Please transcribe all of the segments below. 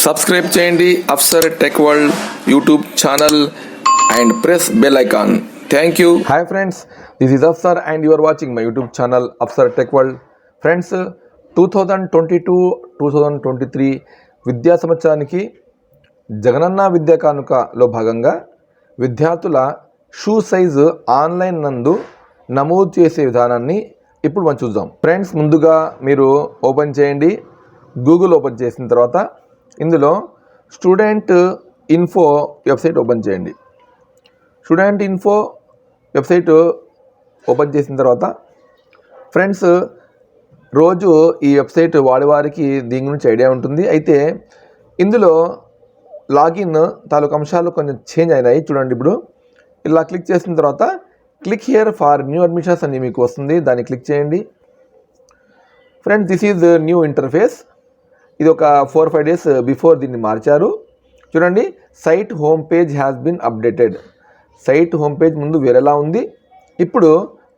Subscribe చేయండి Afsar tech world YouTube channel and press bell icon. Thank you. Hi friends, this is Afsar and you are watching my YouTube channel Afsar tech world. Friends, 2022-2023 విద్యా సంవత్సరానికి జగనన్న విద్యా కానుకలో భాగంగా విద్యార్థుల shoe size online నందు నమోదు చేసే విధానాన్ని ఇప్పుడు మనం చూద్దాం. ఫ్రెండ్స్, ముందుగా మీరు ఓపెన్ చేయండి. గూగుల్ ఓపెన్ చేసిన తర్వాత ఇందులో స్టూడెంట్ ఇన్ఫో వెబ్సైట్ ఓపెన్ చేయండి. స్టూడెంట్ ఇన్ఫో వెబ్సైట్ ఓపెన్ చేసిన తర్వాత ఫ్రెండ్స్, రోజు ఈ వెబ్సైట్ వాడేవారికి దీని గురించి ఐడియా ఉంటుంది. అయితే ఇందులో లాగిన్ తాలూకు అంశాలు కొంచెం చేంజ్ అయినాయి. చూడండి, ఇప్పుడు ఇలా క్లిక్ చేసిన తర్వాత click here for new admissions అని మీకు వస్తుంది. దాన్ని క్లిక్ చేయండి. Friends, this is new interface. ఇది ఒక 4-5 డేస్ బిఫోర్ దీన్ని మార్చారు. చూడండి, site home page has been updated. Site home page ముందు వేరేలా ఉంది, ఇప్పుడు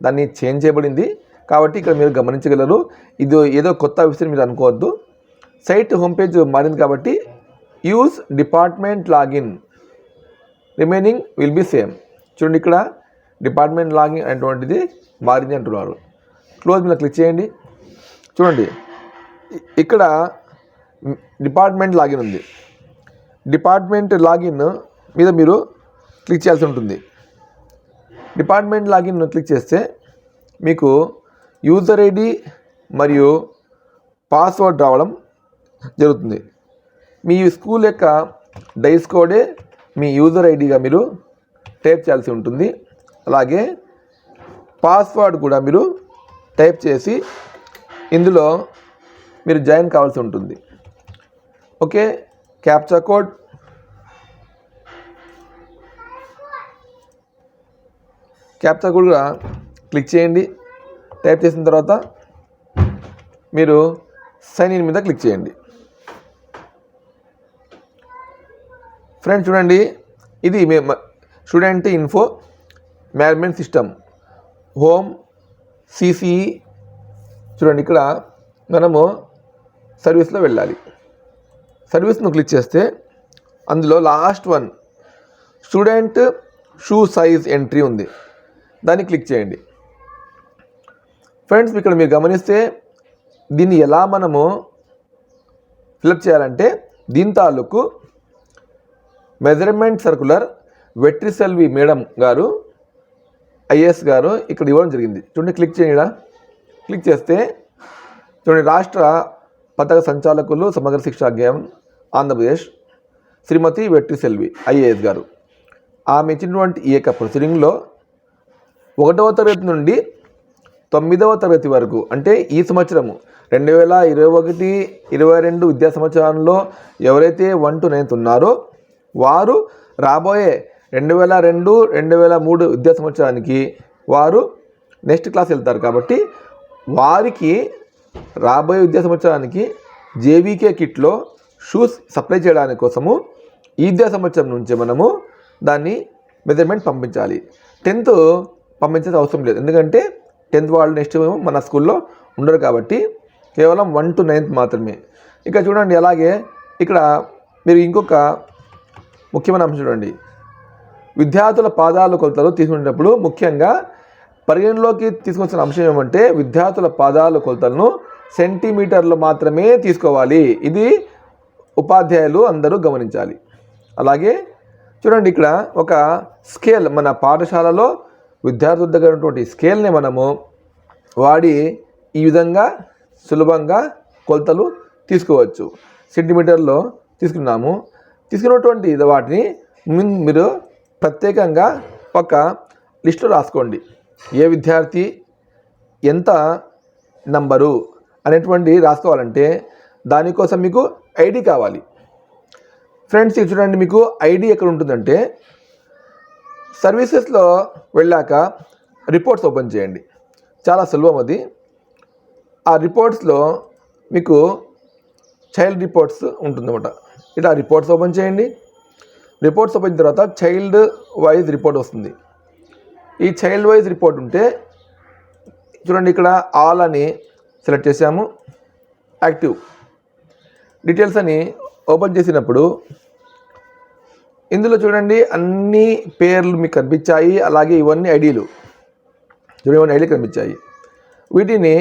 దాన్ని చేంజ్ చేయబడింది. కాబట్టి ఇక్కడ మీరు గమనించగలరు. ఇది ఏదో కొత్త విషయం మీరు అనుకోవద్దు. సైట్ హోమ్ పేజ్ మారింది కాబట్టి use department login remaining will be same. చూడండి, ఇక్కడ డిపార్ట్మెంట్ లాగిన్ అనేటువంటిది మారింది అంటున్నారు. క్లోజ్ మీద క్లిక్ చేయండి. చూడండి, ఇక్కడ డిపార్ట్మెంట్ లాగిన్ ఉంది. డిపార్ట్మెంట్ లాగిన్ మీద మీరు క్లిక్ చేయాల్సి ఉంటుంది. డిపార్ట్మెంట్ లాగిన్ క్లిక్ చేస్తే మీకు యూజర్ ఐడి మరియు పాస్వర్డ్ రావడం జరుగుతుంది. మీ స్కూల్ యొక్క డైస్ కోడే మీ యూజర్ ఐడిగా మీరు టైప్ చేయాల్సి ఉంటుంది. అలాగే పాస్వర్డ్ కూడా మీరు టైప్ చేసి ఇందులో మీరు జాయిన్ కావాల్సి ఉంటుంది. ఓకే, క్యాప్చా కోడ్, కూడా క్లిక్ చేయండి. టైప్ చేసిన తర్వాత మీరు సైన్ ఇన్ మీద క్లిక్ చేయండి. ఫ్రెండ్స్, చూడండి, ఇది student info management system home CCE. చూడండి, ఇక్కడ మనము సర్వీస్లో వెళ్ళాలి. సర్వీస్ను క్లిక్ చేస్తే అందులో last one student shoe size entry ఉంది. దాన్ని క్లిక్ చేయండి. ఫ్రెండ్స్, ఇక్కడ మీరు గమనిస్తే దీన్ని ఎలా మనము ఫిలప్ చేయాలంటే దీని తాలూకు మెజర్మెంట్ సర్కులర్ వెట్రిసెల్వి మేడం గారు ఐఏఎస్ గారు ఇక్కడ ఇవ్వడం జరిగింది. చూడండి, క్లిక్ చేయండి. క్లిక్ చేస్తే చూడండి, రాష్ట్ర పథక సంచాలకులు సమగ్ర శిక్షా అధ్యాయం ఆంధ్రప్రదేశ్ శ్రీమతి వెట్రిసెల్వి ఐఏఎస్ గారు ఆమె ఇచ్చినటువంటి ఈ యొక్క ప్రొసీడింగ్లో 1వ తరగతి నుండి 9వ తరగతి వరకు, అంటే ఈ సంవత్సరము 2021-22 విద్యా సంవత్సరంలో ఎవరైతే 1 to 9th ఉన్నారో వారు రాబోయే 2002-2003 విద్యా సంవత్సరానికి వారు నెక్స్ట్ క్లాస్ వెళ్తారు. కాబట్టి వారికి రాబోయే విద్యా సంవత్సరానికి జేవీకే కిట్లో షూస్ సప్లై చేయడానికి కోసము ఈ విద్యా సంవత్సరం నుంచే మనము దాన్ని మెజర్మెంట్ పంపించాలి. 10th పంపించే అవసరం లేదు, ఎందుకంటే 10th వాళ్ళు నెక్స్ట్ మన స్కూల్లో ఉండరు కాబట్టి కేవలం 1 to 9th మాత్రమే. ఇక చూడండి, అలాగే ఇక్కడ మీరు ఇంకొక ముఖ్యమైన అంశం చూడండి. విద్యార్థుల పాదాల కొలతలు తీసుకునేటప్పుడు ముఖ్యంగా పరిగణలోకి తీసుకొచ్చిన అంశం ఏమంటే విద్యార్థుల పాదాల కొలతలను సెంటీమీటర్లు మాత్రమే తీసుకోవాలి. ఇది ఉపాధ్యాయులు అందరూ గమనించాలి. అలాగే చూడండి, ఇక్కడ ఒక స్కేల్, మన పాఠశాలలో విద్యార్థుల దగ్గర ఉన్నటువంటి స్కేల్ని మనము వాడి ఈ విధంగా సులభంగా కొలతలు తీసుకోవచ్చు. సెంటీమీటర్లో తీసుకున్నాము. తీసుకున్నటువంటి వాటిని మీరు ప్రత్యేకంగా ఒక లిస్టులో రాసుకోండి. ఏ విద్యార్థి ఎంత నంబరు అనేటువంటి రాసుకోవాలంటే దానికోసం మీకు ఐడి కావాలి. ఫ్రెండ్స్, ఇది చూడండి, మీకు ఐడి ఎక్కడ ఉంటుందంటే సర్వీసెస్లో వెళ్ళాక రిపోర్ట్స్ ఓపెన్ చేయండి. చాలా సులభం అది. ఆ రిపోర్ట్స్లో మీకు చైల్డ్ రిపోర్ట్స్ ఉంటుందన్నమాట. ఇలా రిపోర్ట్స్ ఓపెన్ చేయండి. రిపోర్ట్స్ ఓపెన్ అయిన తర్వాత చైల్డ్ వైజ్ రిపోర్ట్ వస్తుంది. ఈ చైల్డ్ వైజ్ రిపోర్ట్ ఉంటే చూడండి, ఇక్కడ ఆల్ అని సెలెక్ట్ చేసాము. యాక్టివ్ డీటెయిల్స్ అని ఓపెన్ చేసినప్పుడు ఇందులో చూడండి అన్ని పేర్లు మీకు కనిపించాయి. అలాగే ఇవన్నీ ఐడీలు చూడండి, ఇవన్నీ ఐడీలు కనిపించాయి. వీటిని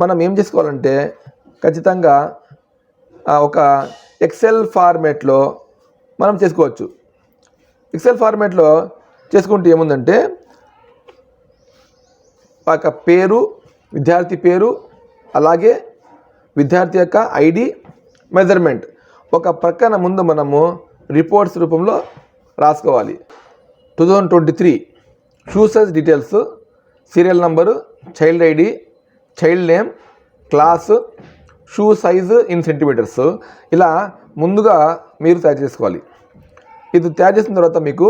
మనం ఏం చేసుకోవాలంటే ఖచ్చితంగా ఒక ఎక్సెల్ ఫార్మేట్లో మనం చేసుకోవచ్చు. ఎక్సెల్ ఫార్మేట్లో చేసుకుంటే ఏముందంటే ఒక పేరు, విద్యార్థి పేరు, అలాగే విద్యార్థి యొక్క ఐడి, మెజర్మెంట్ ఒక ప్రక్కన ముందు మనము రిపోర్ట్స్ రూపంలో రాసుకోవాలి. 2023 shoe size details, serial number, child ID, child name, class, shoe size in centimetres ఇలా ముందుగా మీరు తయారు చేసుకోవాలి. ఇది తయారు చేసిన తర్వాత మీకు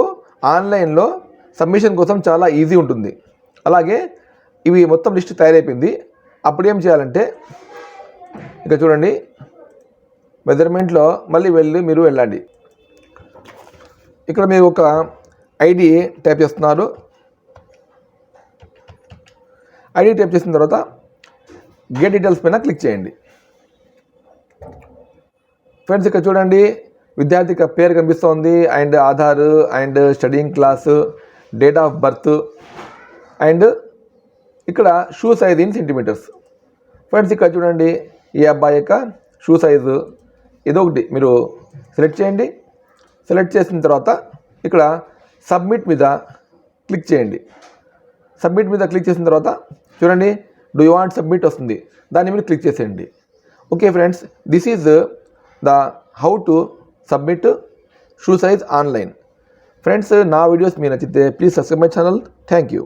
ఆన్లైన్లో సబ్మిషన్ కోసం చాలా ఈజీ ఉంటుంది. అలాగే ఇవి మొత్తం లిస్ట్ తయారైపోయింది. అప్పుడు ఏం చేయాలంటే ఇక చూడండి, మెజర్మెంట్లో మళ్ళీ మీరు వెళ్ళండి. ఇక్కడ మీరు ఒక ఐడి టైప్ చేస్తున్నారు. ఐడి టైప్ చేసిన తర్వాత గెట్ డీటెయిల్స్ పైన క్లిక్ చేయండి. ఫ్రెండ్స్ ఇక్కడ చూడండి, విద్యార్థి యొక్క పేరు కనిపిస్తోంది, and Aadhaar, and studying class, date of birth, and ఇక్కడ shoe size in centimetres. Friends ఇక్కడ చూడండి, ఈ అబ్బాయి యొక్క షూ సైజు ఏదో ఒకటి మీరు సెలెక్ట్ చేయండి. సెలెక్ట్ చేసిన తర్వాత ఇక్కడ సబ్మిట్ మీద క్లిక్ చేయండి. సబ్మిట్ మీద క్లిక్ చేసిన తర్వాత చూడండి, డూ యూ వాంట్ సబ్మిట్ వస్తుంది, దాన్ని మీరు క్లిక్ చేసేయండి. Okay friends, this is the how to submit shoe size online. Friends, నా వీడియోస్ మీకు నచ్చితే please subscribe my channel. Thank you.